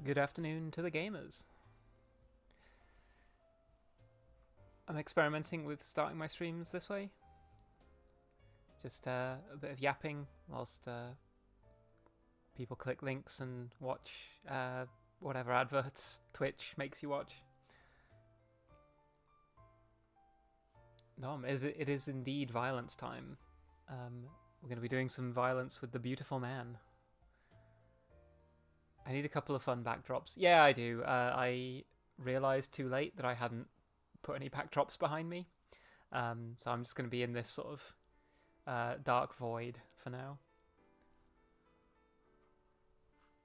Good afternoon to the gamers. I'm experimenting with starting my streams this way. Just a bit of yapping whilst people click links and watch whatever adverts Twitch makes you watch. No, it is indeed violence time. We're going to be doing some violence with the beautiful man. I need a couple of fun backdrops. Yeah, I do. I realised too late that I hadn't put any backdrops behind me. So I'm just going to be in this sort of dark void for now.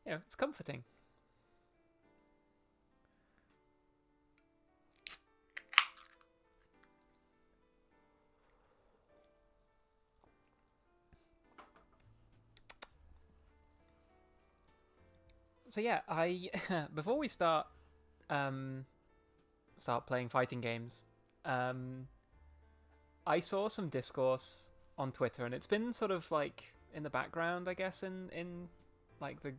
Yeah, it's comforting. So yeah, I before we start playing fighting games, I saw some discourse on Twitter, and it's been sort of like in the background, I guess, in like the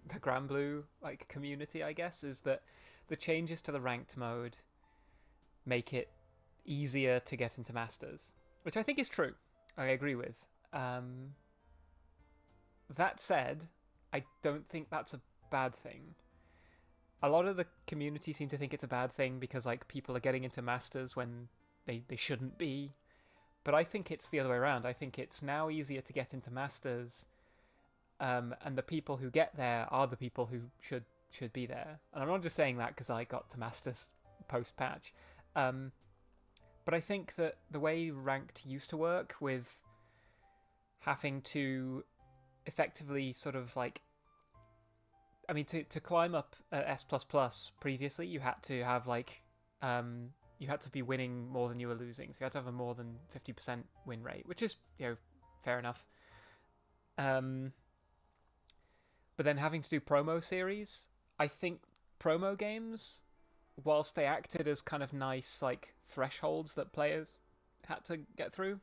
Granblue like community, I guess, is that the changes to the ranked mode make it easier to get into Masters, which I think is true. I agree with. That said, I don't think that's a bad thing. A lot of the community seem to think it's a bad thing because like people are getting into Masters when they shouldn't be. But I think it's the other way around. I think it's now easier to get into Masters, and the people who get there are the people who should be there. And I'm not just saying that because I got to Masters post-patch. But I think that the way ranked used to work with having to effectively sort of like, I mean, to climb up S++ previously, you had to have like, you had to be winning more than you were losing. So you had to have a more than 50% win rate, which is, fair enough. But then having to do promo series, I think promo games, whilst they acted as kind of nice like thresholds that players had to get through.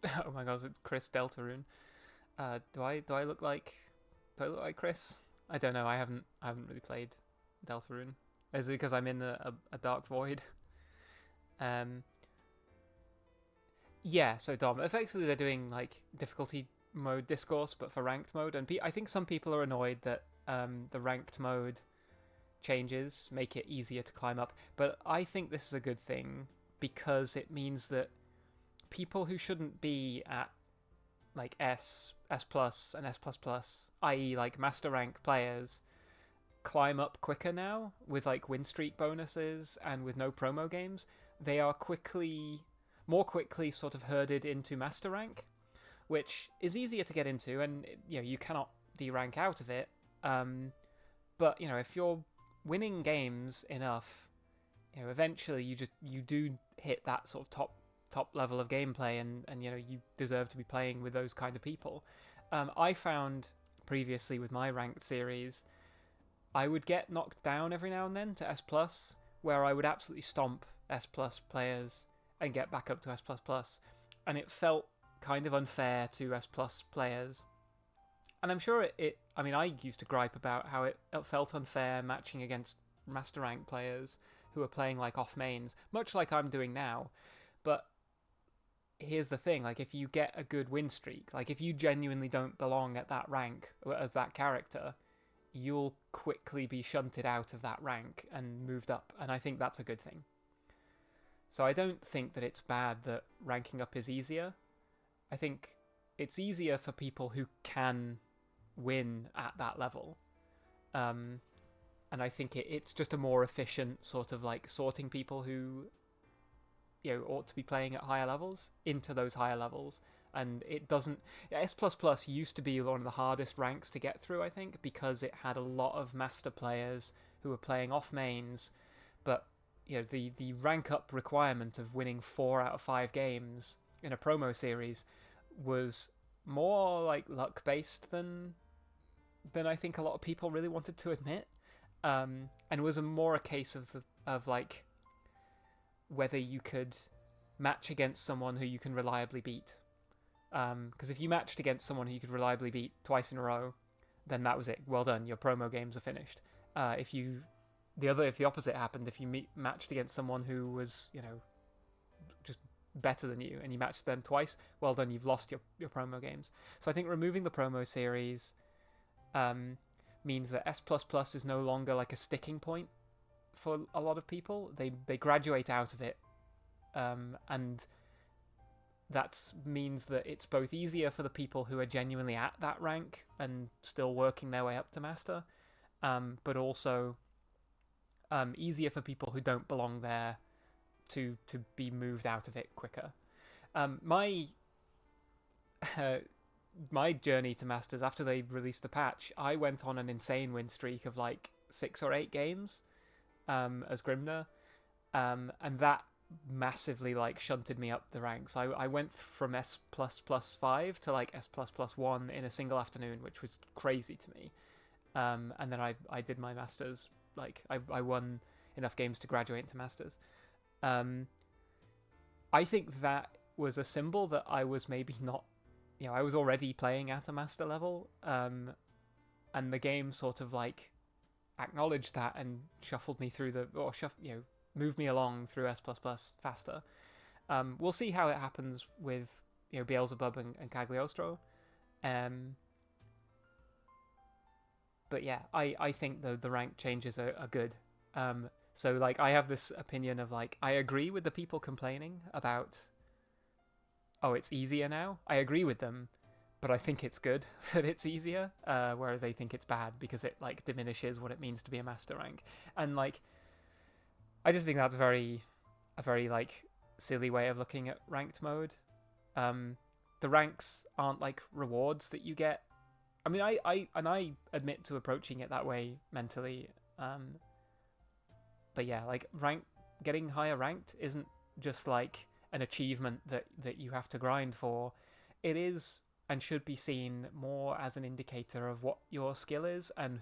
Oh my god, it's Chris Deltarune. Do I look like Chris? I don't know. I haven't really played Deltarune. Is it because I'm in a dark void? Yeah. So Dom, effectively they're doing like difficulty mode discourse, but for ranked mode, and I think some people are annoyed that the ranked mode changes make it easier to climb up. But I think this is a good thing because it means that people who shouldn't be at like S plus and S plus plus, i.e. like master rank players, climb up quicker now with like win streak bonuses and with no promo games. They are more quickly sort of herded into master rank, which is easier to get into, and you cannot derank out of it. But if you're winning games enough, eventually you do hit that sort of top level of gameplay, and you deserve to be playing with those kind of people. I found previously with my ranked series, I would get knocked down every now and then to S+, where I would absolutely stomp S+ players and get back up to S++, and it felt kind of unfair to S+ players. And I'm sure I mean, I used to gripe about how it felt unfair matching against master rank players who are playing like off mains, much like I'm doing now. But here's the thing, like if you get a good win streak, like if you genuinely don't belong at that rank as that character, you'll quickly be shunted out of that rank and moved up, and I think that's a good thing. So I don't think that it's bad that ranking up is easier. I think it's easier for people who can win at that level. And I think it's just a more efficient sort of like sorting people who ought to be playing at higher levels into those higher levels. And it doesn't. S++ used to be one of the hardest ranks to get through, I think, because it had a lot of master players who were playing off mains. But the rank up requirement of winning 4 out of 5 games in a promo series was more like luck based than I think a lot of people really wanted to admit. And was more a case of like whether you could match against someone who you can reliably beat. Because if you matched against someone who you could reliably beat twice in a row, then that was it. Well done. Your promo games are finished. If the opposite happened, if you matched against someone who was, just better than you, and you matched them twice, well done. You've lost your promo games. So I think removing the promo series means that S++ is no longer like a sticking point for a lot of people. They graduate out of it, and that means that it's both easier for the people who are genuinely at that rank and still working their way up to master, but also easier for people who don't belong there to be moved out of it quicker. My my journey to masters, after they released the patch, I went on an insane win streak of like 6 or 8 games as Grimner, and that massively like shunted me up the ranks. I went from S++5 to like S++1 in a single afternoon, which was crazy to me. And then I did my masters. Like I won enough games to graduate into masters. I think that was a symbol that I was maybe not, I was already playing at a master level, and the game sort of like acknowledged that and shuffled me through moved me along through S++ faster. We'll see how it happens with Beelzebub and Cagliostro. But yeah, I think the rank changes are good. So like I have this opinion of like, I agree with the people complaining about, oh, it's easier now. I agree with them, but I think it's good that it's easier, whereas they think it's bad because it like diminishes what it means to be a master rank. And like, I just think that's a very like silly way of looking at ranked mode. The ranks aren't like rewards that you get. I mean, I admit to approaching it that way mentally. But yeah, like getting higher ranked isn't just like an achievement that you have to grind for. It is and should be seen more as an indicator of what your skill is and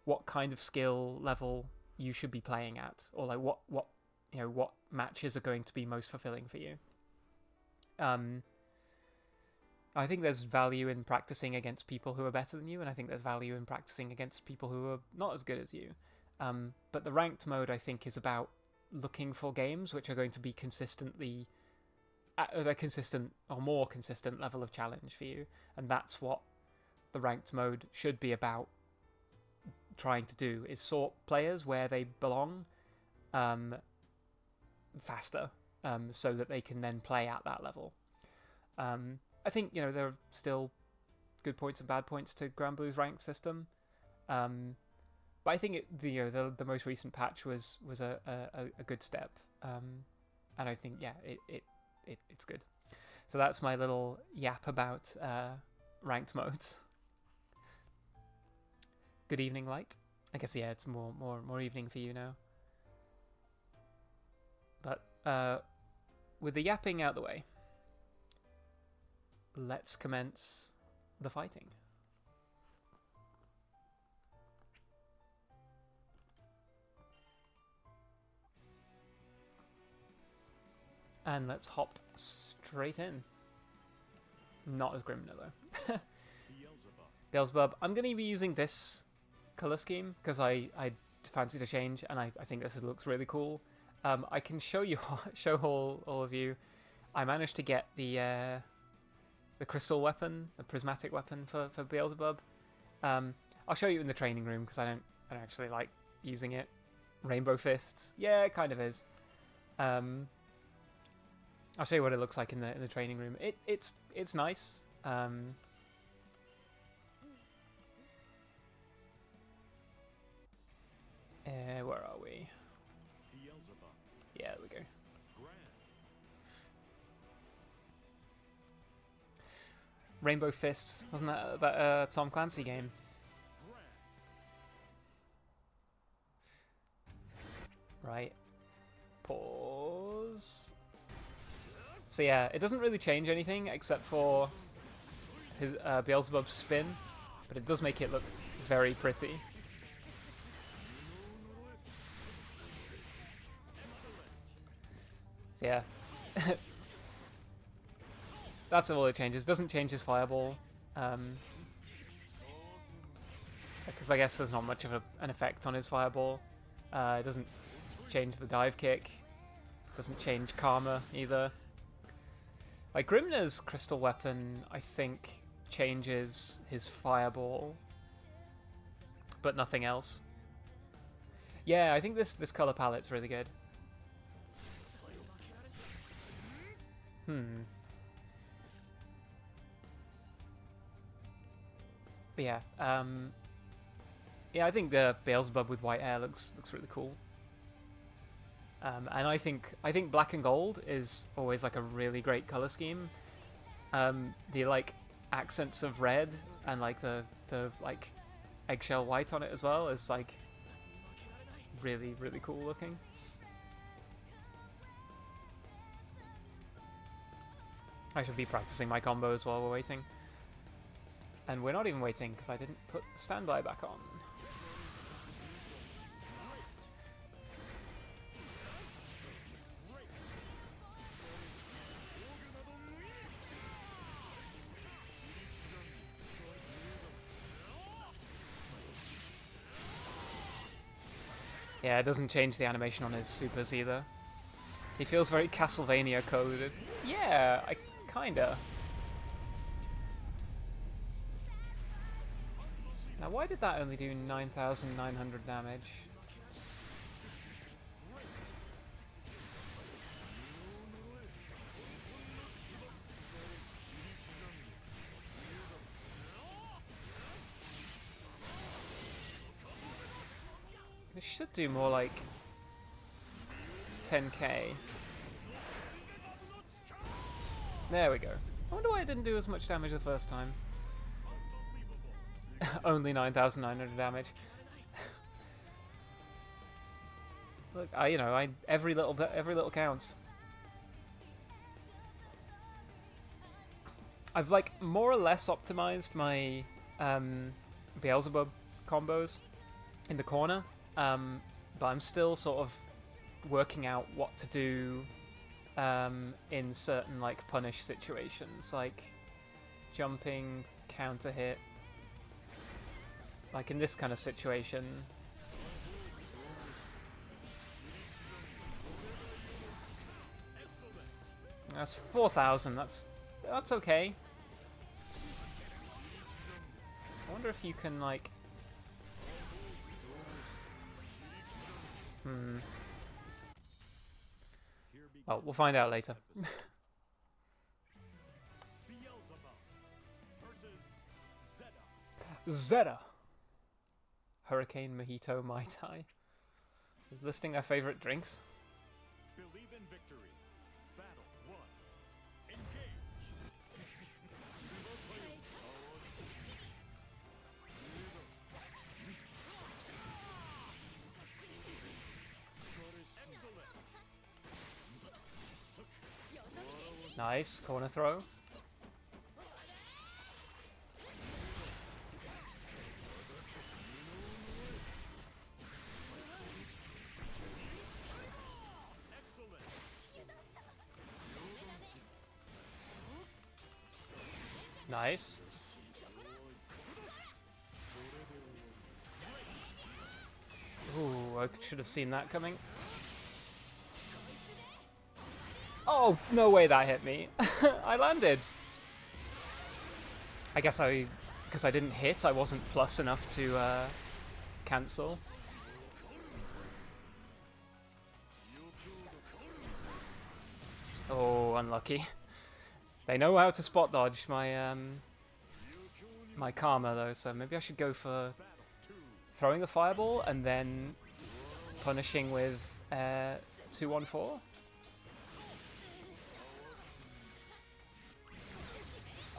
what kind of skill level you should be playing at, or like what matches are going to be most fulfilling for you. I think there's value in practicing against people who are better than you, and I think there's value in practicing against people who are not as good as you. But the ranked mode, I think, is about looking for games which are going to be consistently at a consistent or more consistent level of challenge for you, and that's what the ranked mode should be about. Trying to do is sort players where they belong faster, so that they can then play at that level. I think there are still good points and bad points to Granblue's ranked system, but I think the most recent patch was a good step, and I think it's good. So that's my little yap about ranked modes. Good evening, Light. I guess it's more evening for you now. But with the yapping out the way, let's commence the fighting. And let's hop straight in. Not as Grimner though. Beelzebub. I'm going to be using this color scheme because I fancied a change, and I think this looks really cool. I can show all of you. I managed to get the crystal weapon, the prismatic weapon for Beelzebub. I'll show you in the training room because I don't actually like using it. Rainbow fists, yeah, it kind of is. I'll show you what it looks like in the training room. It's nice. Where are we? Yeah, there we go. Rainbow Fists, wasn't that Tom Clancy game? Right. Pause. So yeah, it doesn't really change anything except for his Beelzebub's spin, but it does make it look very pretty. So yeah. That's all it changes. It doesn't change his fireball. Because I guess there's not much of an effect on his fireball. It doesn't change the dive kick. Doesn't change Karma either. Like Grimner's crystal weapon, I think, changes his fireball, but nothing else. Yeah, I think this color palette's really good. But yeah, yeah, I think the Beelzebub with white hair looks really cool. And I think black and gold is always like a really great color scheme. The like accents of red and like the like eggshell white on it as well is like really cool looking. I should be practicing my combos while we're waiting. And we're not even waiting because I didn't put the standby back on. Yeah, it doesn't change the animation on his supers either. He feels very Castlevania coded. Yeah, kinda. Now, why did that only do 9,900 damage? It should do more like 10k. There we go. I wonder why it didn't do as much damage the first time. Only 9,900 damage. Look, every little counts. I've like more or less optimized my Beelzebub combos in the corner, but I'm still sort of working out what to do in certain like punish situations, like jumping, counter hit. Like in this kind of situation. That's 4,000. That's okay. I wonder if you can like. Well, we'll find out later. Zeta. Hurricane, Mojito, Mai Tai. Listing our favorite drinks. Believe in victory. Battle 1. Engage. Nice corner throw. Nice. Ooh, I should have seen that coming. Oh, no way that hit me. I landed. I guess because I didn't hit, I wasn't plus enough to cancel. Oh, unlucky. They know how to spot dodge my my Karma though, so maybe I should go for throwing the fireball and then punishing with 2-1-4.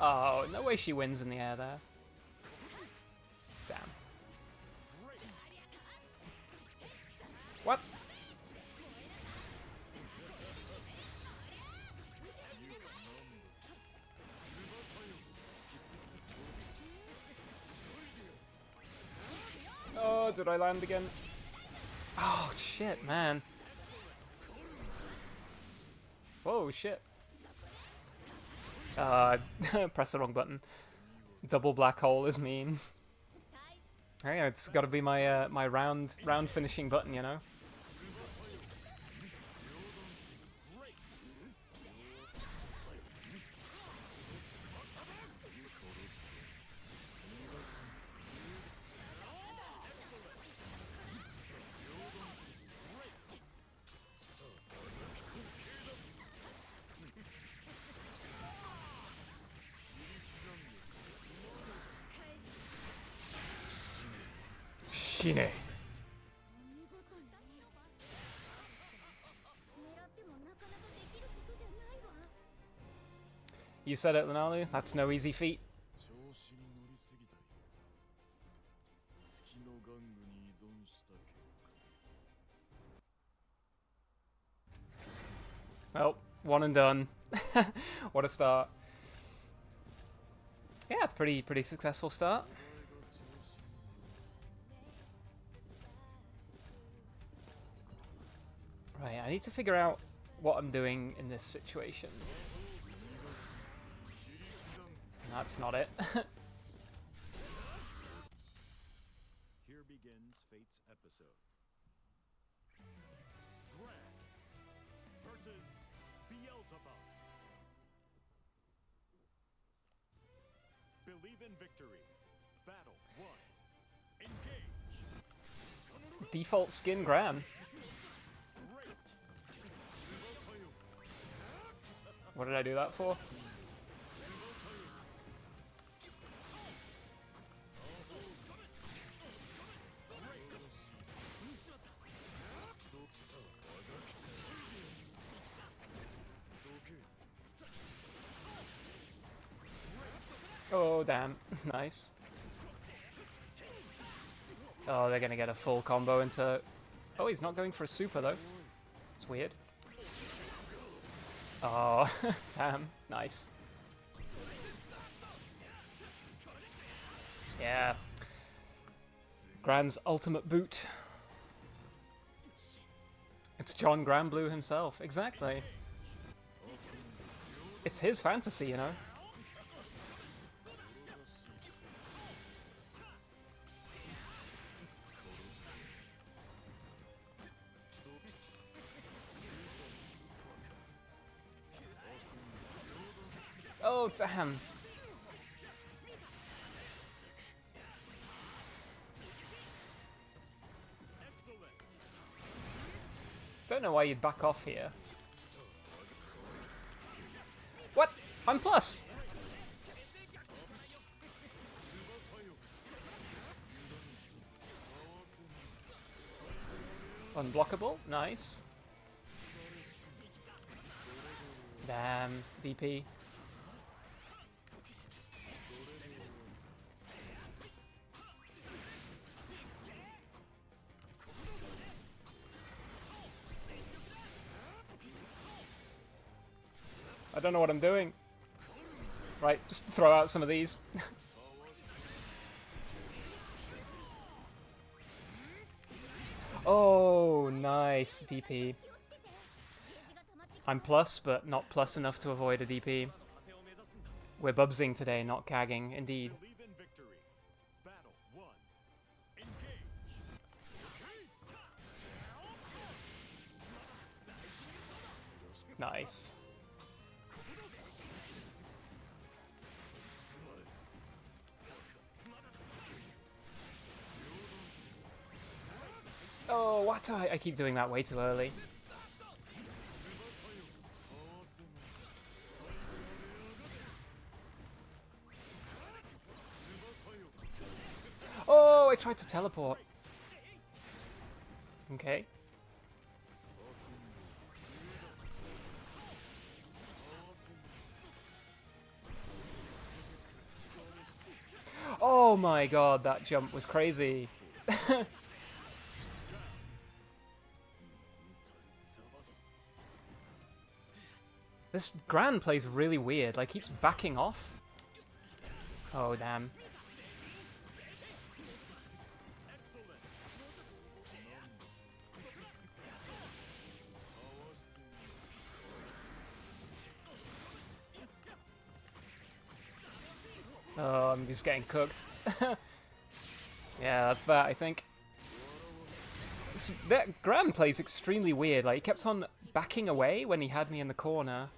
Oh, no way she wins in the air there. Damn. What? Oh, did I land again? Oh, shit, man. Whoa, shit. Press the wrong button. Double black hole is mean. Hey, it's got to be my my round finishing button, you know. Shine. You said it, Lunalu. That's no easy feat. Well, one and done. What a start. Yeah, pretty successful start. Right, I need to figure out what I'm doing in this situation. That's not it. Here begins Fate's episode. Grand versus Beelzebub. Believe in victory. Battle 1. Engage. Default skin Gran. Great. What did I do that for? Oh, damn. Nice. Oh, they're gonna get a full combo into... Oh, he's not going for a super, though. It's weird. Oh, damn. Nice. Yeah. Gran's ultimate boot. It's John Granblue himself. Exactly. It's his fantasy, you know? Oh, damn. Don't know why you'd back off here. What? I'm plus! Unblockable? Nice. Damn, DP. I don't know what I'm doing. Right, just throw out some of these. Oh, nice DP. I'm plus, but not plus enough to avoid a DP. We're bubsing today, not cagging, indeed. Believe in victory. Battle 1. Engage. Nice. Oh, what? I keep doing that way too early. Oh, I tried to teleport. Okay. Oh my god, that jump was crazy. This Gran plays really weird, like keeps backing off. Oh damn. Oh, I'm just getting cooked. Yeah, that's that, I think. That Gran plays extremely weird. Like, he kept on backing away when he had me in the corner.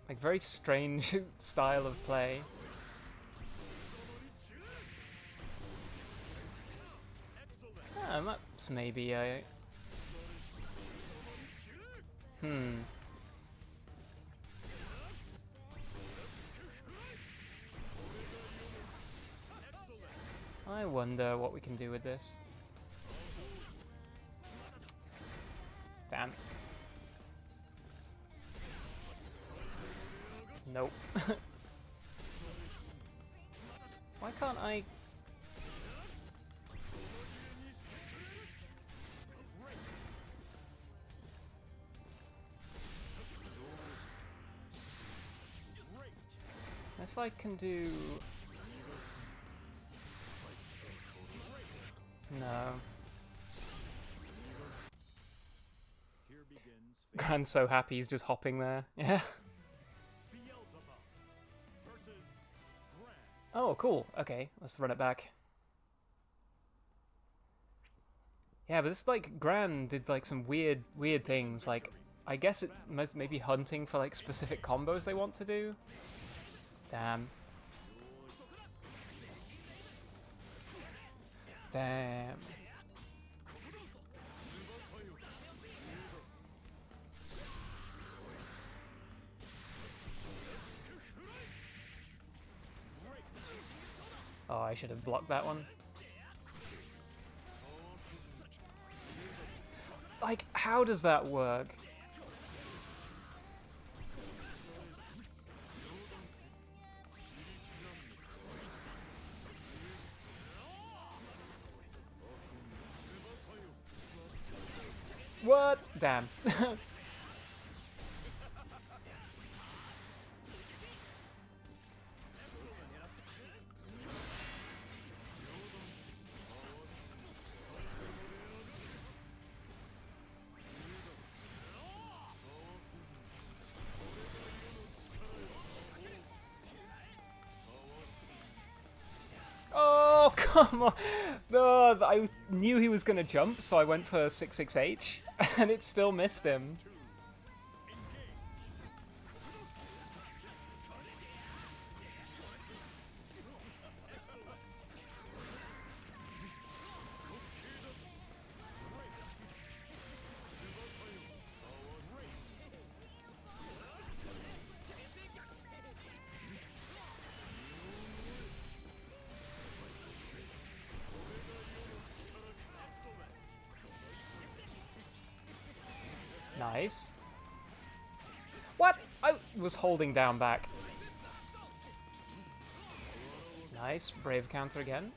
Like, very strange style of play. That's maybe a... I wonder what we can do with this. Damn. Nope. Why can't I... If I can do... No. Gran's so happy he's just hopping there. Yeah. Beelzebub versus Gran. Oh, cool. Okay, let's run it back. Yeah, but this, like, Gran did, like, some weird things. Like, I guess it may be hunting for, like, specific combos they want to do. Damn. Damn. Oh, I should have blocked that one. Like, how does that work? What? Damn. Oh, come on. No, I knew he was going to jump, so I went for 66H, and it still missed him. Nice. What? I was holding down back. Nice. Brave counter again.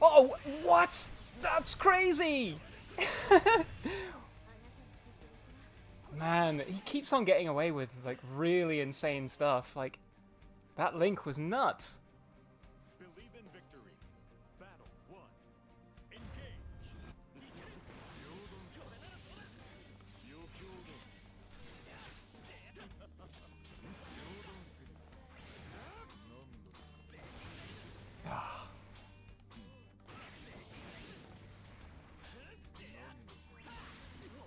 Oh, what? That's crazy! Man, he keeps on getting away with, like, really insane stuff. Like, that Link was nuts. Believe in victory. Battle 1. Engage.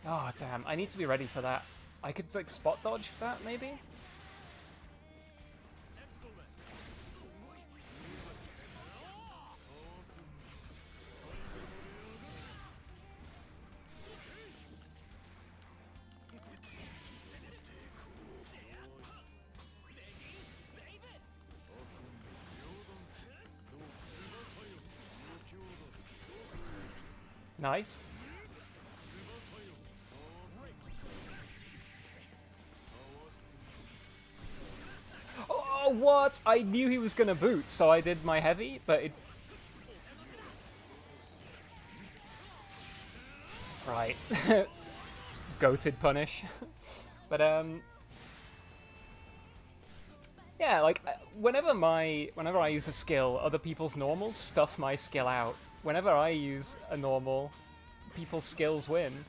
Oh, damn. I need to be ready for that. I could, like, spot dodge that, maybe? Nice. Oh, what? I knew he was gonna boot, so I did my heavy, but it... Right. Goated punish. But, yeah, like, whenever I use a skill, other people's normals stuff my skill out. Whenever I use a normal, people's skills win.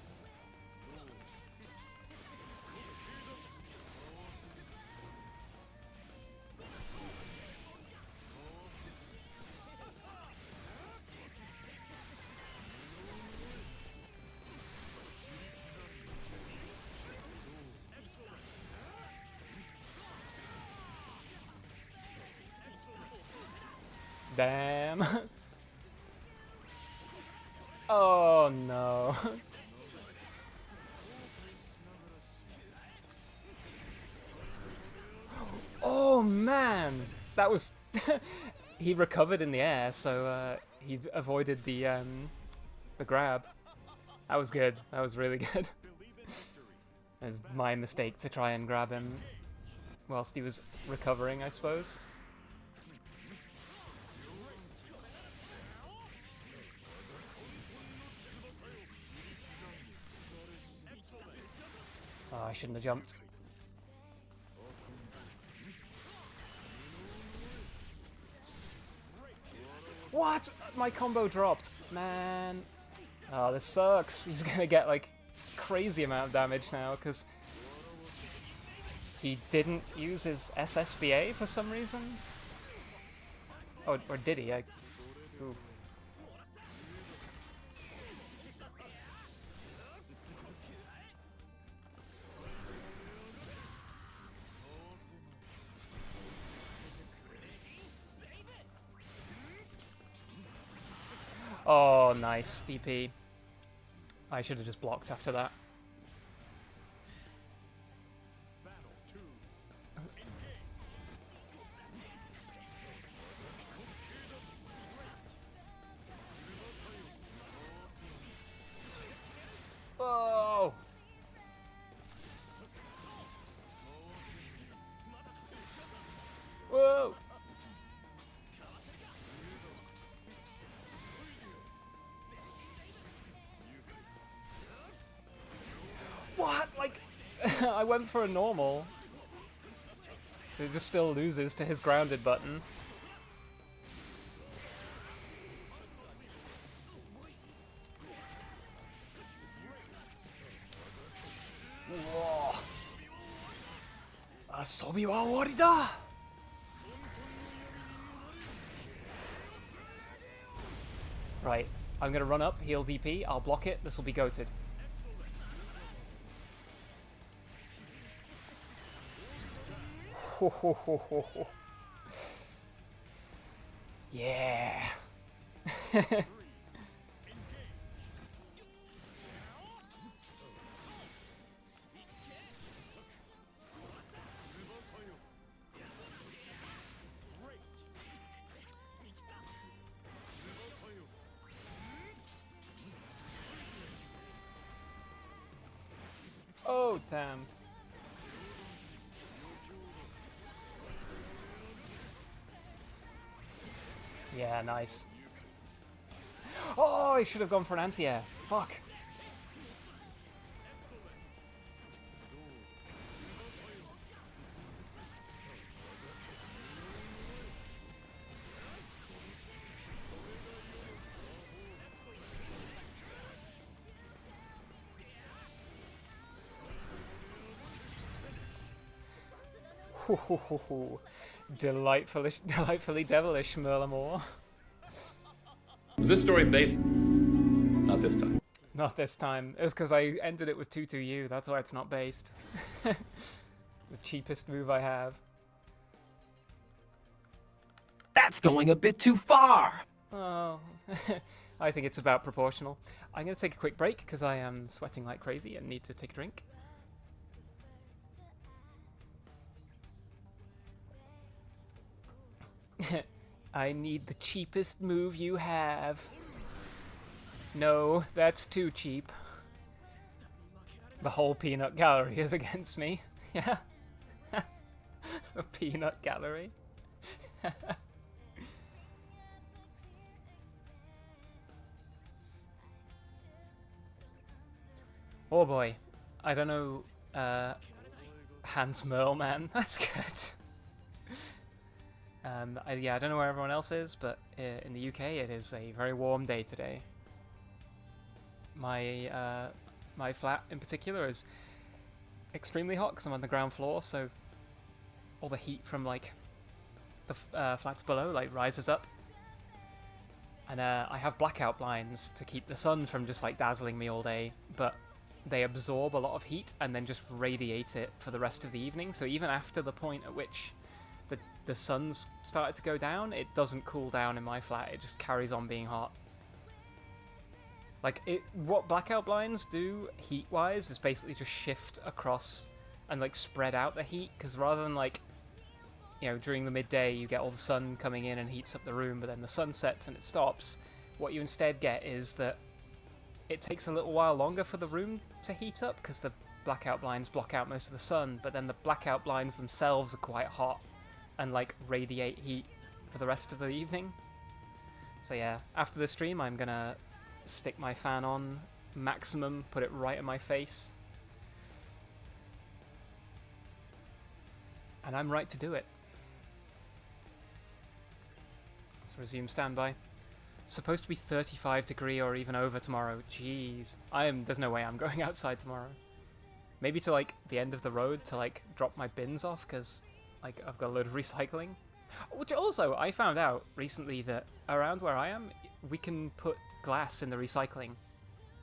Damn. Oh no. Oh man, that was he recovered in the air, so he avoided the grab. That was good. That was really good. It was my mistake to try and grab him whilst he was recovering, I suppose. Oh, I shouldn't have jumped. What? My combo dropped. Man. Oh, this sucks. He's gonna get, like, crazy amount of damage now, because he didn't use his SSBA for some reason? Oh, or did he? Ooh. Oh, nice. DP. I should have just blocked after that. Oh! Whoa! What? Like, I went for a normal. It just still loses to his grounded button. Whoa. Asobi wa owari da! Right, I'm gonna run up, heal DP, I'll block it, this'll be goated. Ho ho ho ho ho. Yeah. Oh, damn. Yeah, nice. Oh, I should have gone for an anti-air. Fuck. Delightfully devilish, Merlamore. Was this story based? Not this time. Not this time. It was because I ended it with 2-2-U. That's why it's not based. The cheapest move I have. That's going a bit too far! Oh, I think it's about proportional. I'm going to take a quick break because I am sweating like crazy and need to take a drink. I need the cheapest move you have. No, that's too cheap. The whole peanut gallery is against me. Yeah. The peanut gallery. Oh boy. I don't know. Hans Merleman. That's good. Yeah, I don't know where everyone else is, but in the UK it is a very warm day today. My flat in particular is extremely hot because I'm on the ground floor, so all the heat from like the flats below like rises up, and I have blackout blinds to keep the sun from just like dazzling me all day, but they absorb a lot of heat and then just radiate it for the rest of the evening. So even after the point at which the sun's started to go down, it doesn't cool down in my flat. It just carries on being hot. Like, what blackout blinds do heat-wise is basically just shift across and like spread out the heat, because rather than like, you know, during the midday you get all the sun coming in and heats up the room, but then the sun sets and it stops, what you instead get is that it takes a little while longer for the room to heat up because the blackout blinds block out most of the sun, but then the blackout blinds themselves are quite hot and like radiate heat for the rest of the evening. So yeah, after the stream I'm gonna stick my fan on maximum, put it right in my face, and I'm right to do it. Let's resume standby. Supposed to be 35 degree or even over tomorrow. Jeez, there's no way I'm going outside tomorrow. Maybe to like the end of the road to like drop my bins off, because like I've got a load of recycling. Which also, I found out recently that around where I am, we can put glass in the recycling.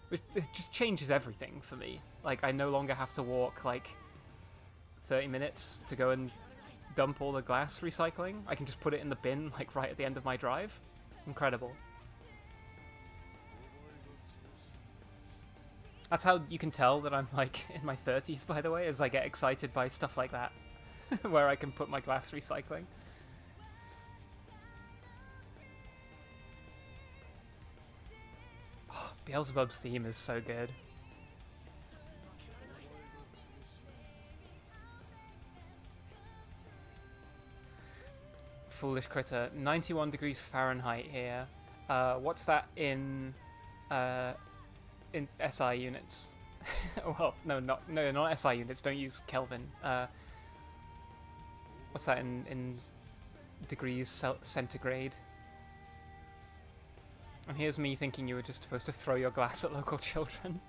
Which it just changes everything for me. Like, I no longer have to walk like 30 minutes to go and dump all the glass recycling. I can just put it in the bin like right at the end of my drive. Incredible. That's how you can tell that I'm like in my 30s, by the way, as I get excited by stuff like that. Where I can put my glass recycling. Oh, Beelzebub's theme is so good. Foolish critter. 91 degrees Fahrenheit here. What's that in SI units? Well, no, not SI units. Don't use Kelvin. What's that in degrees centigrade? And here's me thinking you were just supposed to throw your glass at local children.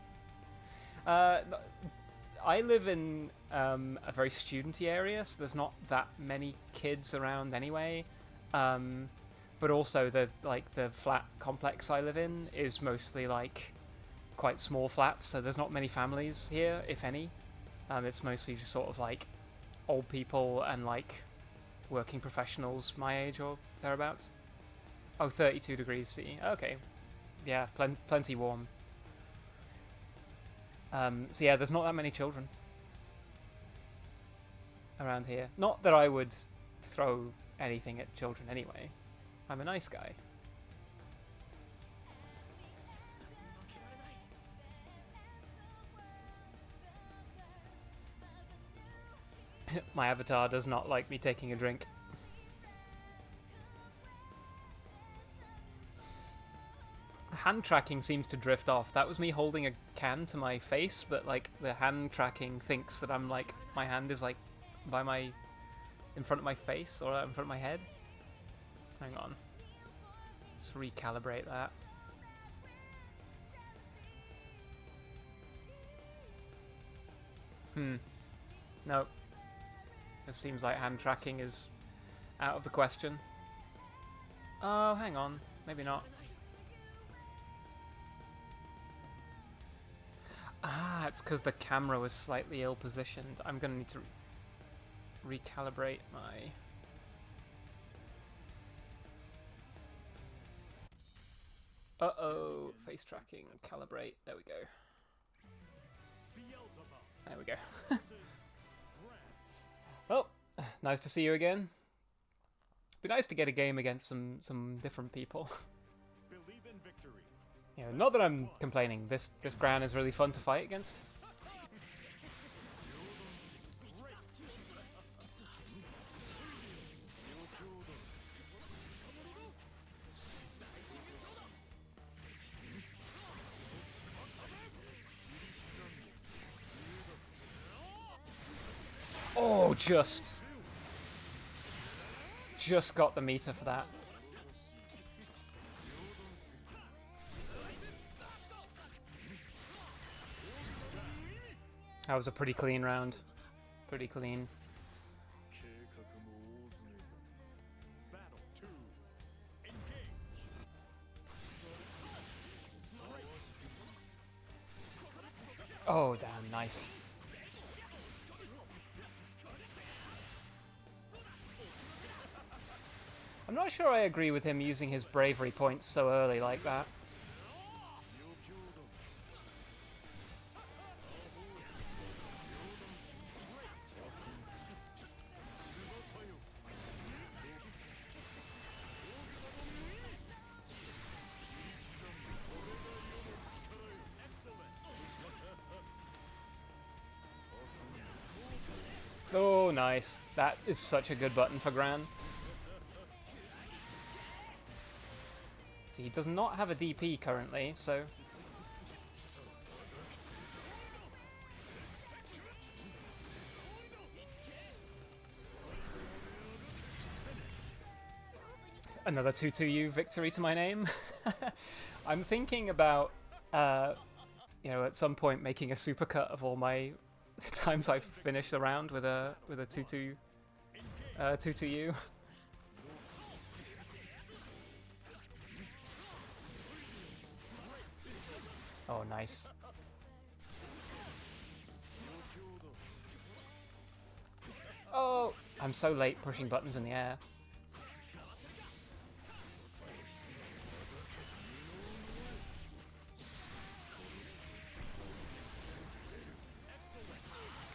I live in a very studenty area, so there's not that many kids around anyway. But also the flat complex I live in is mostly like quite small flats, so there's not many families here, if any. It's mostly just sort of like old people and like working professionals my age or thereabouts. Oh, 32 degrees C. Okay. Yeah, plenty warm. So yeah, there's not that many children around here. Not that I would throw anything at children anyway. I'm a nice guy. My avatar does not like me taking a drink. Hand tracking seems to drift off. That was me holding a can to my face, but like the hand tracking thinks that I'm like, my hand is like in front of my face or in front of my head. Hang on. Let's recalibrate that. Nope. It seems like hand tracking is out of the question. Oh, hang on. Maybe not. Ah, it's because the camera was slightly ill-positioned. I'm going to need to recalibrate my... Uh-oh. Face tracking. Calibrate. There we go. There we go. Well, nice to see you again. Be nice to get a game against some different people. Believe in victory. You know, not that I'm complaining. This Gran is really fun to fight against. Oh, just just got the meter for that. That was a pretty clean round. Pretty clean. Battle 2. Engage. Oh, damn, nice. I'm not sure I agree with him using his bravery points so early like that. Oh, nice. That is such a good button for Gran. See, he does not have a DP currently, so... Another 2-2U victory to my name. I'm thinking about, you know, at some point making a supercut of all my times I've finished a round with a 2-2U. Oh, nice. Oh, I'm so late pushing buttons in the air.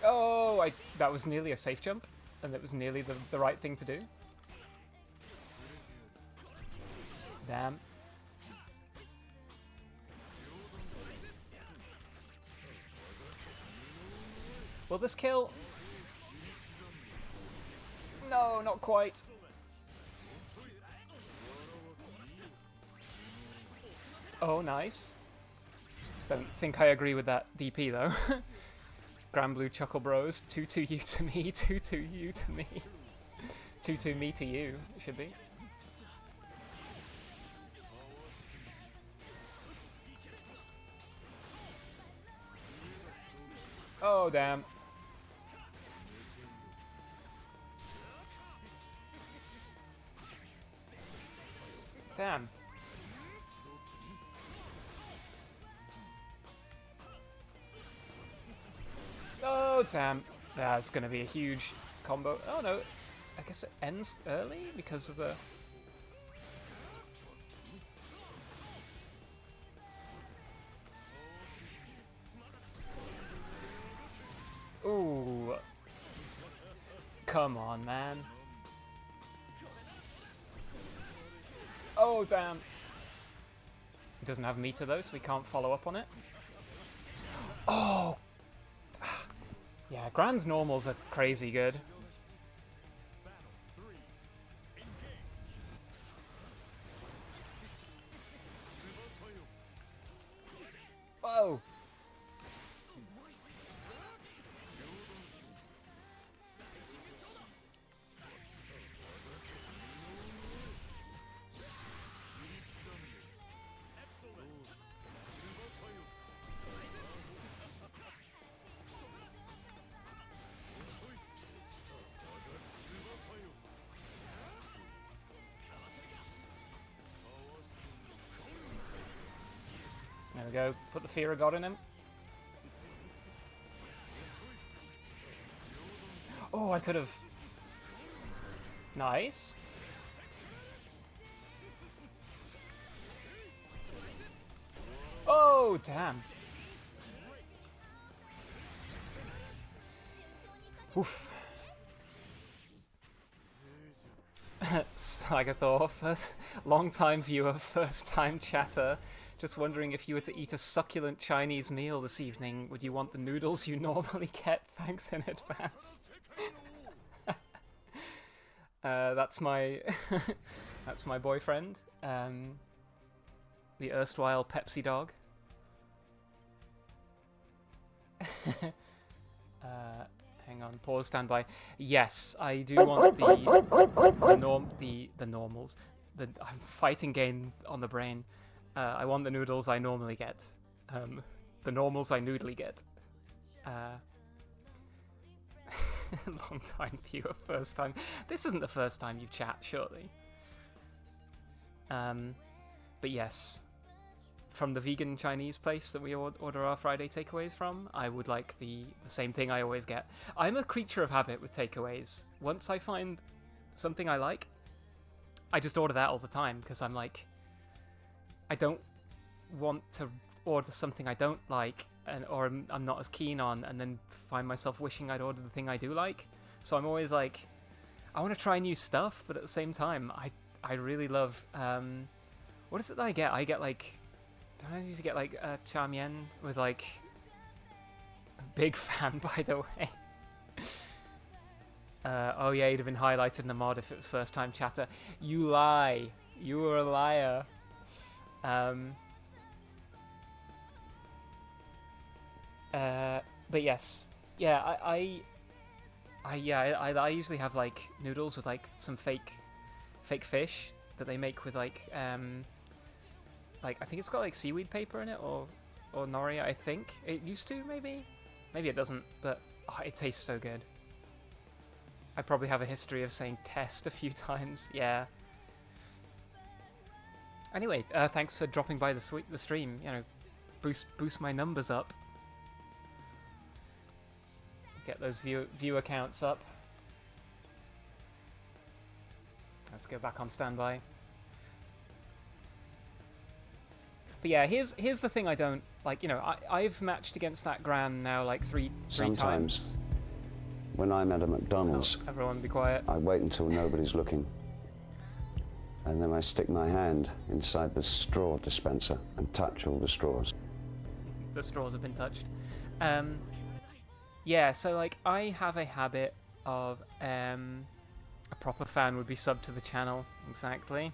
Oh, that was nearly a safe jump, and it was nearly the right thing to do. Damn. Will this kill? No, not quite. Oh, nice. Don't think I agree with that DP though. Granblue Chuckle Bros, 2-2U to me, 2-2U to me. 2-2 me to you, it should be. Oh, damn. Damn. Oh, damn. That's going to be a huge combo. Oh, no. I guess it ends early because of the... Ooh. Come on, man. Oh, damn. He doesn't have meter, though, so we can't follow up on it. Oh! Yeah, Gran's normals are crazy good. Whoa! There we go. Put the Fear of God in him. Oh, I could have... Nice. Oh, damn. Oof. Slagathor, first long-time viewer, first-time chatter. Just wondering if you were to eat a succulent Chinese meal this evening, would you want the noodles you normally get? Thanks in advance. That's my that's my boyfriend, the erstwhile Pepsi dog. Hang Hang on, pause, standby. Yes, I do want the normals, the fighting game on the brain. I want the noodles I normally get. The normals I noodly get. Long time viewer, first time. This isn't the first time you've chat, surely. But yes, from the vegan Chinese place that we order our Friday takeaways from, I would like the same thing I always get. I'm a creature of habit with takeaways. Once I find something I like, I just order that all the time, because I'm like, I don't want to order something I don't like or I'm not as keen on, and then find myself wishing I'd ordered the thing I do like. So I'm always like, I want to try new stuff, but at the same time, I really love, what is it that I get? I get like, don't I usually get like cha mian with like, big fan by the way. Oh yeah, you'd have been highlighted in the mod if it was first time chatter. You lie. You were a liar. But yes, yeah, I usually have like noodles with like some fake fish that they make with like I think it's got like seaweed paper in it or nori. I think it used to, maybe it doesn't, but it tastes so good. I probably have a history of saying test a few times. Yeah. Anyway, thanks for dropping by the stream. You know, boost my numbers up. Get those viewer counts up. Let's go back on standby. But yeah, here's the thing I don't like. You know, I've matched against that Gran now like three times. When I'm at a McDonald's, everyone be quiet. I wait until nobody's looking. And then I stick my hand inside the straw dispenser and touch all the straws. The straws have been touched. Yeah, so like I have a habit of a proper fan would be subbed to the channel, exactly.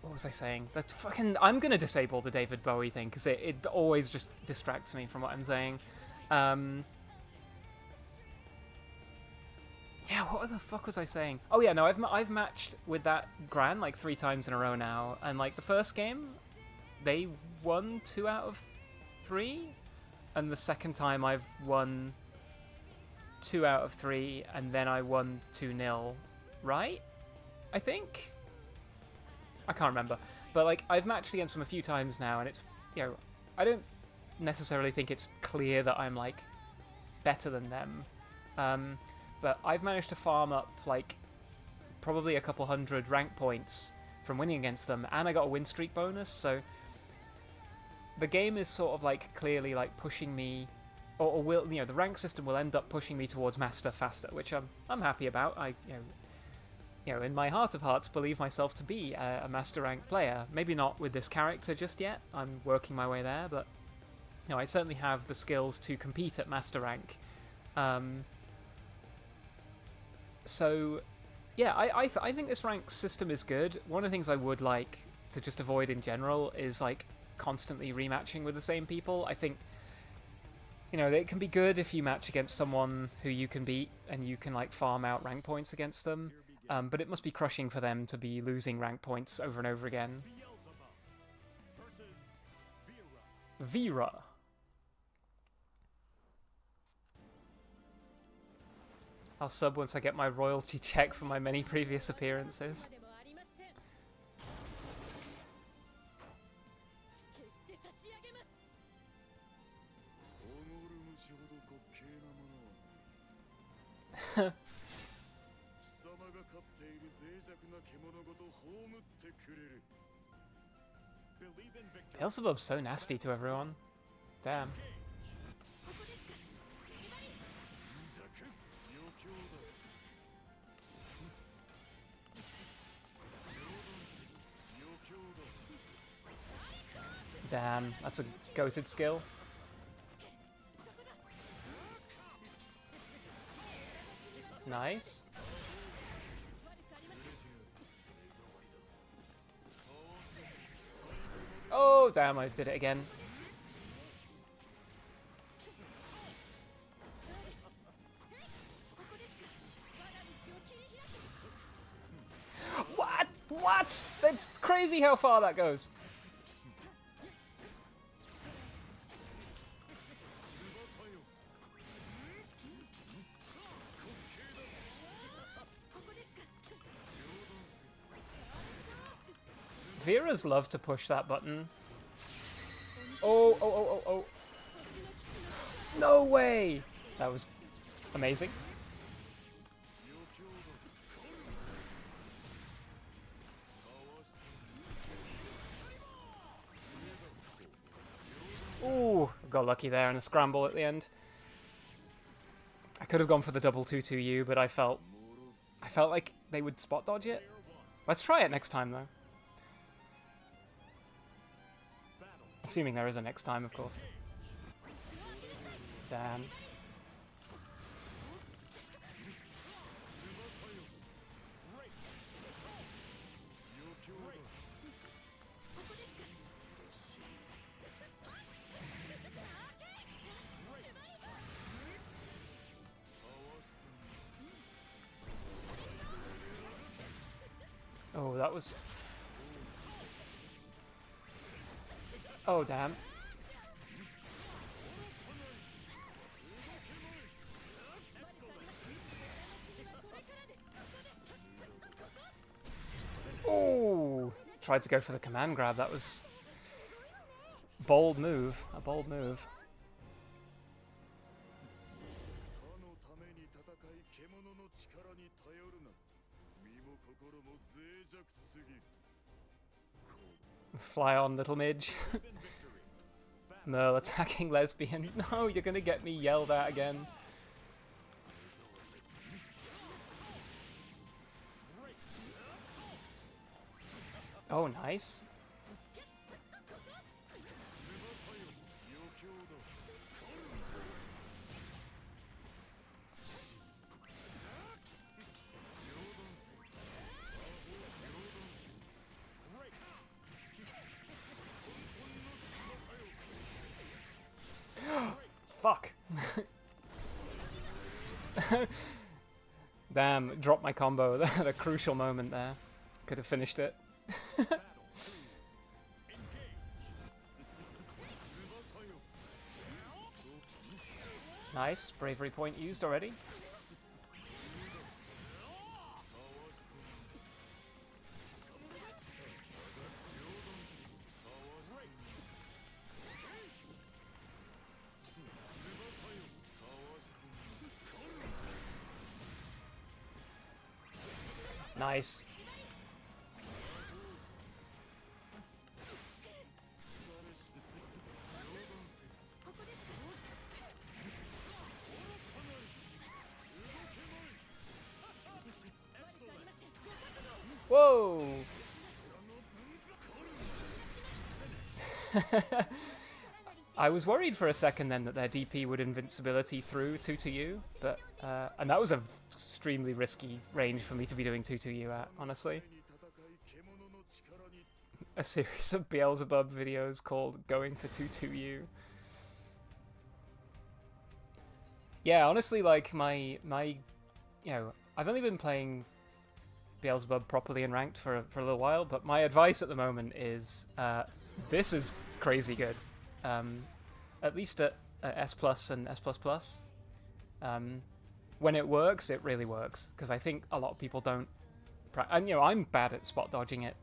What was I saying? That fucking, I'm gonna disable the David Bowie thing because it always just distracts me from what I'm saying. Yeah, what the fuck was I saying? Oh yeah, no, I've matched with that Gran like 3 times in a row now, and like the first game, they won 2 out of 3, and the second time I've won 2 out of 3, and then I won 2-0, right? I think? I can't remember. But like, I've matched against them a few times now, and it's, you know, I don't necessarily think it's clear that I'm like better than them. But I've managed to farm up like probably a couple hundred rank points from winning against them, and I got a win streak bonus, so the game is sort of like clearly like pushing me, or will, you know, the rank system will end up pushing me towards master faster, which I'm happy about. I you know, in my heart of hearts, believe myself to be a master rank player. Maybe not with this character just yet. I'm working my way there, but you know, I certainly have the skills to compete at master rank. So, yeah, I think this rank system is good. One of the things I would like to just avoid in general is like constantly rematching with the same people. I think, you know, it can be good if you match against someone who you can beat and you can like farm out rank points against them. But it must be crushing for them to be losing rank points over and over again. Beelzebub versus Vera. I'll sub once I get my royalty check for my many previous appearances. Beelzebub's so nasty to everyone. Damn. Damn, that's a goated skill. Nice. Oh, damn, I did it again. What? What? That's crazy how far that goes. Vera's love to push that button. Oh, oh, oh, oh, oh. No way! That was amazing. Ooh, got lucky there in a scramble at the end. I could have gone for the double 2-2-U, but I felt like they would spot dodge it. Let's try it next time, though. Assuming there is a next time, of course. Damn. Oh, that was... Oh, damn. Oh! Tried to go for the command grab. That was... bold move. A bold move. Fly on, little midge. Merle attacking lesbians. No, you're gonna get me yelled at again. Oh, nice. Fuck. Damn, dropped my combo at a crucial moment there. Could have finished it. Nice, bravery point used already. Nice. Whoa! I was worried for a second then that their DP would invincibility through 2-2-U, but and that was a extremely risky range for me to be doing 2-2-U at, honestly. A series of Beelzebub videos called Going to 2-2-U. Yeah, honestly, like my you know, I've only been playing Beelzebub properly in ranked for a little while, but my advice at the moment is this is crazy good. At least at S plus and S plus plus. When it works, it really works, because I think a lot of people don't. And you know, I'm bad at spot dodging it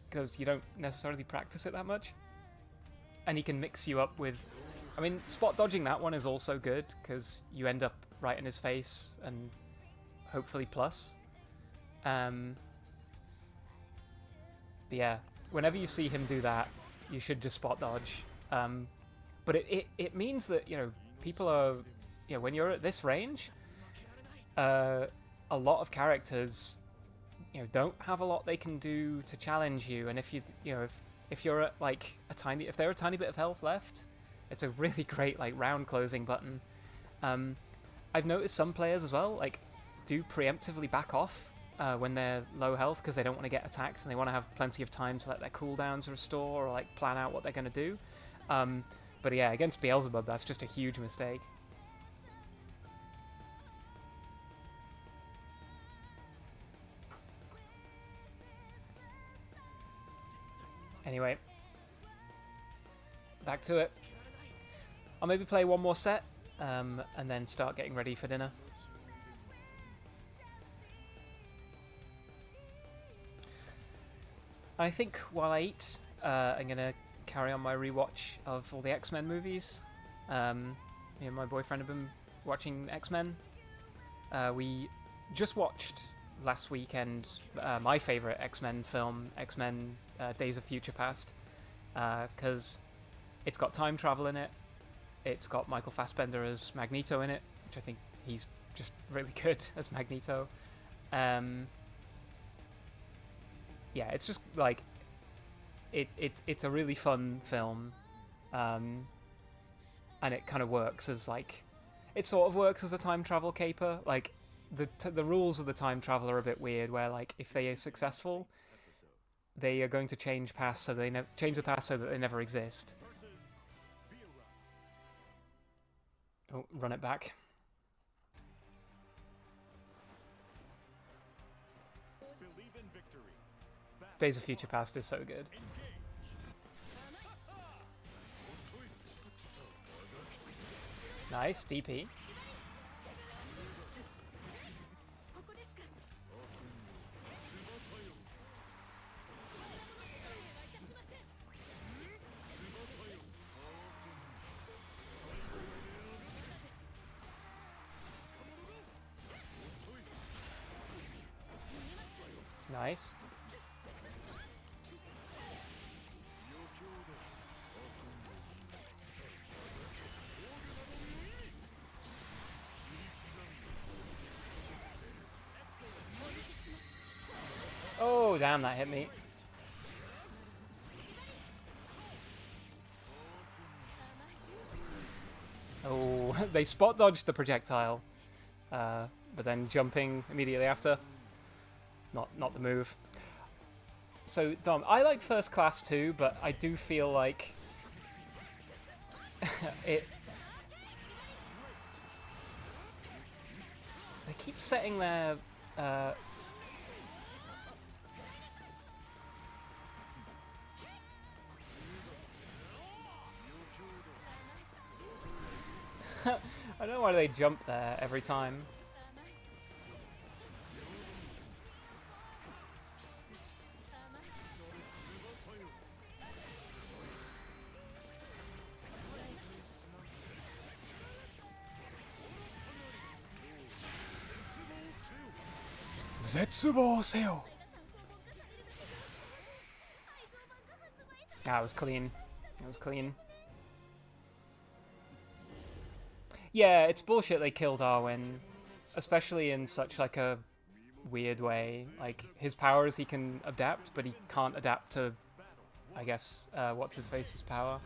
because you don't necessarily practice it that much. And he can mix you up with. I mean, spot dodging that one is also good because you end up right in his face and hopefully plus. But yeah, whenever you see him do that, you should just spot dodge. But it means that, you know, people are, you know, when you're at this range, a lot of characters, you know, don't have a lot they can do to challenge you. And if if you're at like if they're a tiny bit of health left, it's a really great like round closing button. I've noticed some players as well like do preemptively back off when they're low health because they don't want to get attacked and they want to have plenty of time to let their cooldowns restore or like plan out what they're going to do. But yeah, against Beelzebub, that's just a huge mistake. Anyway, back to it. I'll maybe play one more set and then start getting ready for dinner. I think while I eat, I'm going to carry on my rewatch of all the X-Men movies. Me and my boyfriend have been watching X-Men. We just watched last weekend my favourite X-Men film, X-Men Days of Future Past, because it's got time travel in it. It's got Michael Fassbender as Magneto in it, which I think he's just really good as Magneto. Yeah, it's just like it's a really fun film, and it kind of works as like it sort of works as a time travel caper. Like the rules of the time travel are a bit weird, where like if they are successful, they are going to change past so they change the past so that they never exist. Oh, run it back. Believe in victory. Days of Future Past is so good. Nice, DP. Nice. Oh, damn, that hit me. Oh, they spot dodged the projectile, but then jumping immediately after. Not the move. So, Dom, I like First Class too, but I do feel like they keep setting their I don't know why they jump there every time. Zetsubo-seo. That was clean. That was clean. Yeah, it's bullshit they killed Arwen, especially in such like a weird way. Like his powers, he can adapt, but he can't adapt to, I guess, what's his face's power.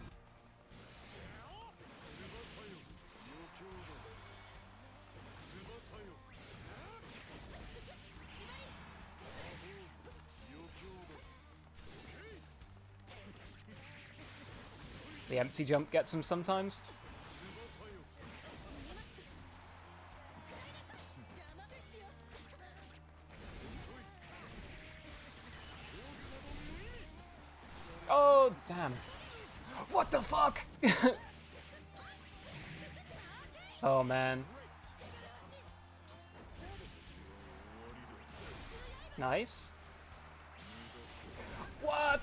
The empty jump gets him sometimes. Oh, damn. What the fuck? Oh, man. Nice. What?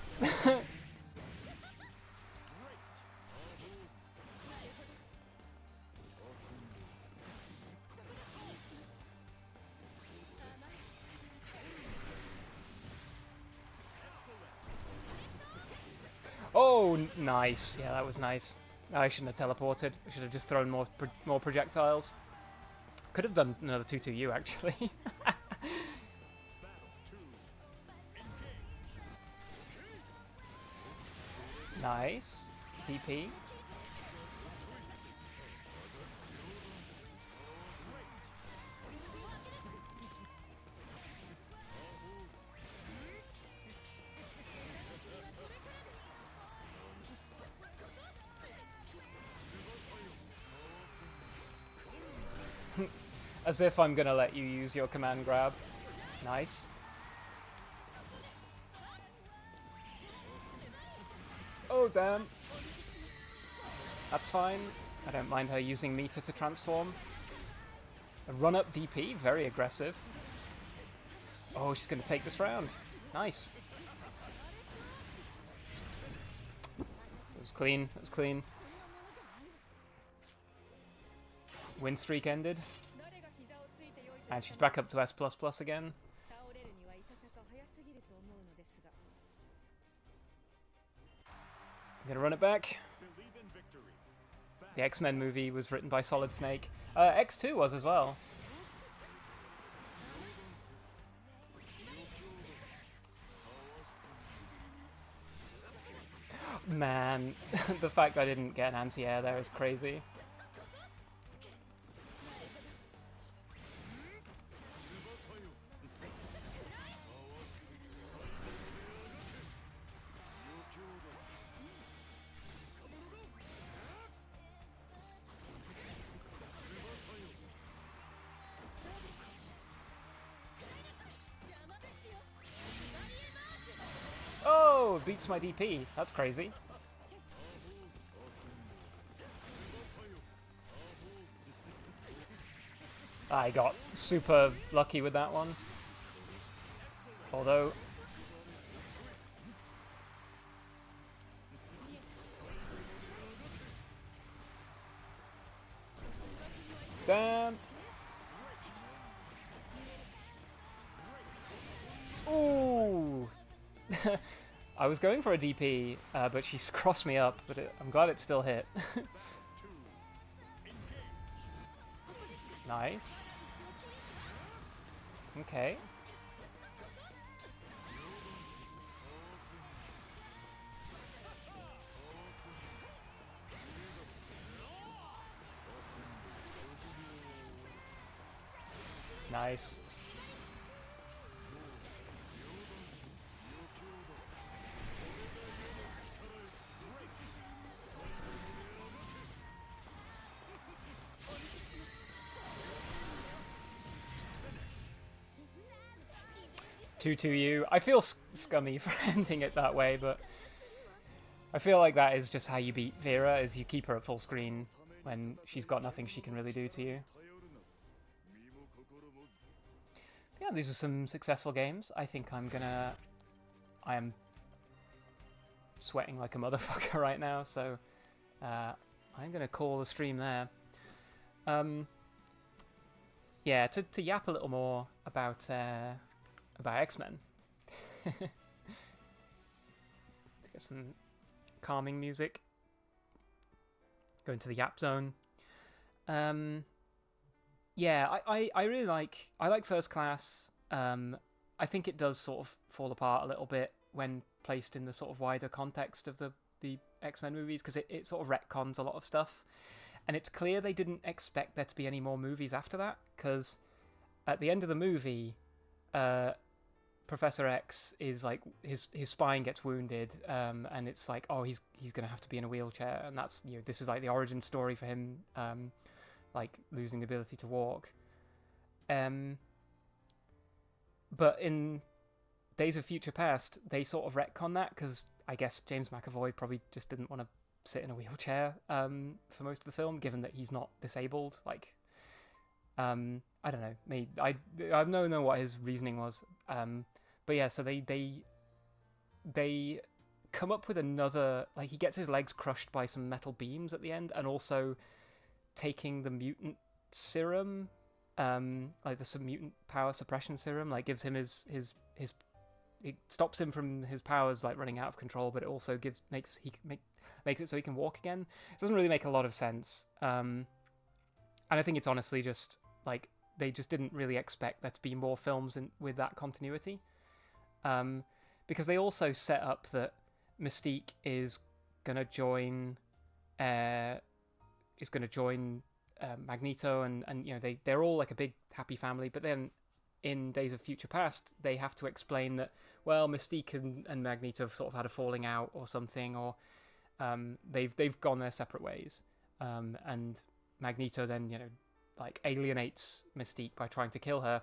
Oh, nice. Yeah, that was nice. I shouldn't have teleported. I should have just thrown more projectiles. Could have done another 2-2-U, actually. Nice. DP. As if I'm gonna let you use your command grab. Nice. Oh, damn. That's fine. I don't mind her using meter to transform. A run-up DP, very aggressive. Oh, she's gonna take this round. Nice. It was clean. It was clean. Win streak ended. And she's back up to S++ again. I'm gonna run it back. The X-Men movie was written by Solid Snake. X2 was as well. Man, the fact I didn't get an anti-air there is crazy. Oh, beats my DP. That's crazy. I got super lucky with that one. Although... Damn. Ooh. I was going for a DP, but she's crossed me up, but I'm glad it still hit. Nice. Okay. Nice. To you. I feel scummy for ending it that way, but I feel like that is just how you beat Vera, is you keep her at full screen when she's got nothing she can really do to you. Yeah, these were some successful games. I think I am sweating like a motherfucker right now, so I'm gonna call the stream there. Yeah, to yap a little more about X-Men. To get some calming music. Go into the yap zone. Yeah, I really like First Class. I think it does sort of fall apart a little bit when placed in the sort of wider context of the X-Men movies, because it sort of retcons a lot of stuff. And it's clear they didn't expect there to be any more movies after that, because at the end of the movie, Professor X is like, his spine gets wounded, and it's like, oh, he's gonna have to be in a wheelchair, and that's, you know, this is like the origin story for him, like losing the ability to walk. But in Days of Future Past, they sort of retcon that, because I guess James McAvoy probably just didn't want to sit in a wheelchair for most of the film, given that he's not disabled. Like, I don't know. Maybe I don't know what his reasoning was. But yeah, so they come up with another, like, he gets his legs crushed by some metal beams at the end, and also taking the mutant serum, like the mutant power suppression serum, like gives him his it stops him from his powers like running out of control, but it also makes it so he can walk again. It doesn't really make a lot of sense, and I think it's honestly just like they just didn't really expect there to be more films with that continuity, because they also set up that Mystique is gonna join Magneto, and you know, they're all like a big happy family. But then in Days of Future Past, they have to explain that, well, Mystique and Magneto have sort of had a falling out or something, or they've gone their separate ways, and Magneto then, you know, like alienates Mystique by trying to kill her.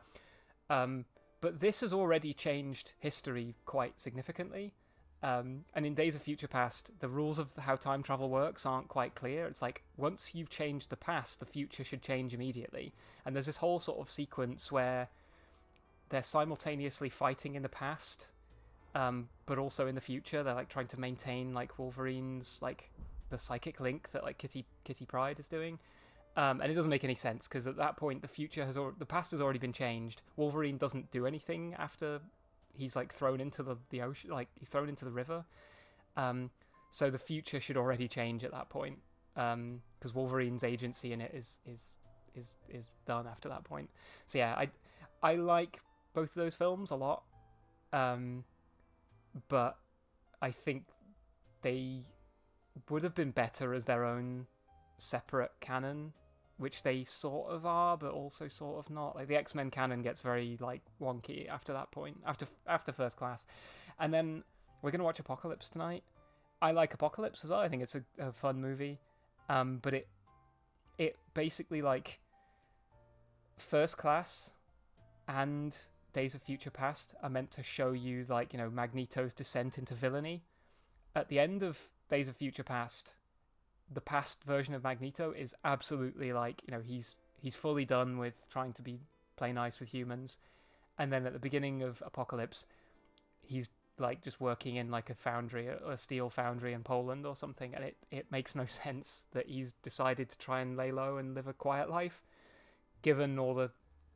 But this has already changed history quite significantly. And in Days of Future Past, the rules of how time travel works aren't quite clear. It's like, once you've changed the past, the future should change immediately. And there's this whole sort of sequence where they're simultaneously fighting in the past, but also in the future. They're like trying to maintain like Wolverine's like the psychic link that like Kitty Pryde is doing. And it doesn't make any sense, because at that point the past has already been changed. Wolverine doesn't do anything after he's like thrown into the ocean, like he's thrown into the river. So the future should already change at that point, because Wolverine's agency in it is done after that point. So yeah, I like both of those films a lot, but I think they would have been better as their own separate canon, which they sort of are, but also sort of not. Like the X-Men canon gets very like wonky after that point, after First Class. And then we're gonna watch Apocalypse tonight. I like Apocalypse as well. I think it's a fun movie, but it basically, like, First Class and Days of Future Past are meant to show you, like, you know, Magneto's descent into villainy. At the end of Days of Future Past, the past version of Magneto is absolutely, like, you know, he's fully done with trying to play nice with humans. And then at the beginning of Apocalypse, he's like just working in like a steel foundry in Poland or something, and it makes no sense that he's decided to try and lay low and live a quiet life, given all the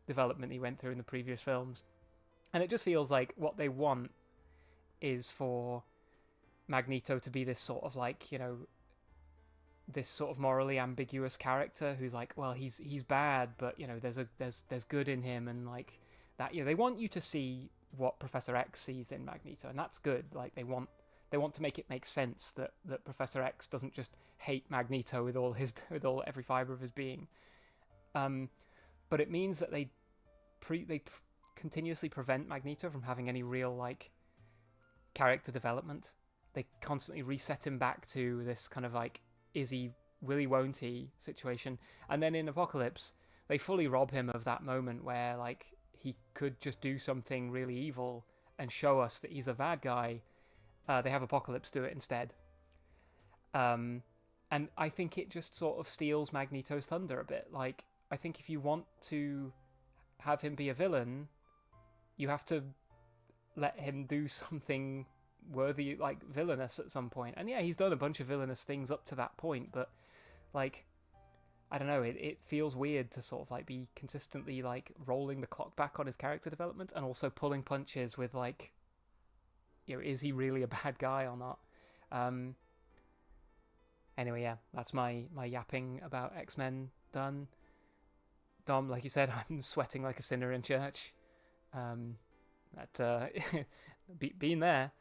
development he went through in the previous films. And it just feels like what they want is for Magneto to be this sort of, like, you know, this sort of morally ambiguous character who's like, well, he's bad, but, you know, there's good in him, and like that. You know, they want you to see what Professor X sees in Magneto, and that's good. Like they want to make it make sense that Professor X doesn't just hate Magneto with all every fiber of his being. But it means that they continuously prevent Magneto from having any real, like, character development. They constantly reset him back to this kind of like, is he, will he, won't he situation. And then in Apocalypse, they fully rob him of that moment where, like, he could just do something really evil and show us that he's a bad guy. They have Apocalypse do it instead. And I think it just sort of steals Magneto's thunder a bit. Like, I think if you want to have him be a villain, you have to let him do something worthy, like, villainous at some point. And yeah, he's done a bunch of villainous things up to that point, but, like, I don't know, it feels weird to sort of, like, be consistently, like, rolling the clock back on his character development and also pulling punches with, like, you know, is he really a bad guy or not? Anyway, yeah, that's my yapping about X-Men done. Dom, like you said, I'm sweating like a sinner in church. Being there.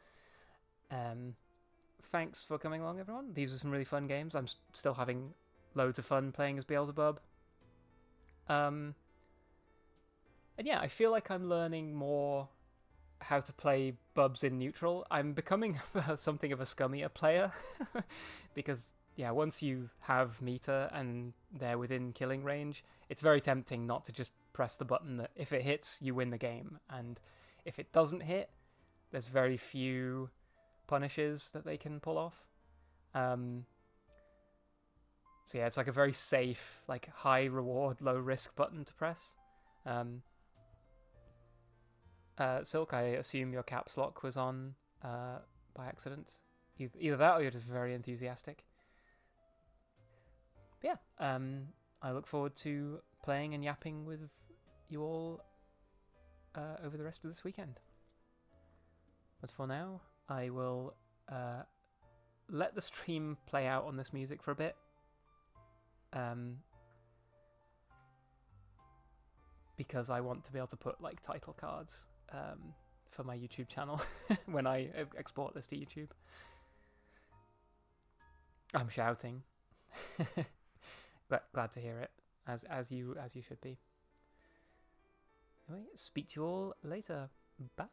Thanks for coming along, everyone. These are some really fun games. I'm still having loads of fun playing as Beelzebub. And yeah, I feel like I'm learning more how to play Bubs in neutral. I'm becoming something of a scummier player because, yeah, once you have meter and they're within killing range, it's very tempting not to just press the button that if it hits, you win the game. And if it doesn't hit, there's very few punishes that they can pull off. So yeah, it's like a very safe, like, high reward, low risk button to press. Silk, I assume your caps lock was on by accident. Either that or you're just very enthusiastic. But yeah, I look forward to playing and yapping with you all over the rest of this weekend. But for now, I will let the stream play out on this music for a bit. Because I want to be able to put, like, title cards for my YouTube channel when I export this to YouTube. I'm shouting. Glad to hear it, as you should be. Anyway, speak to you all later. Bye.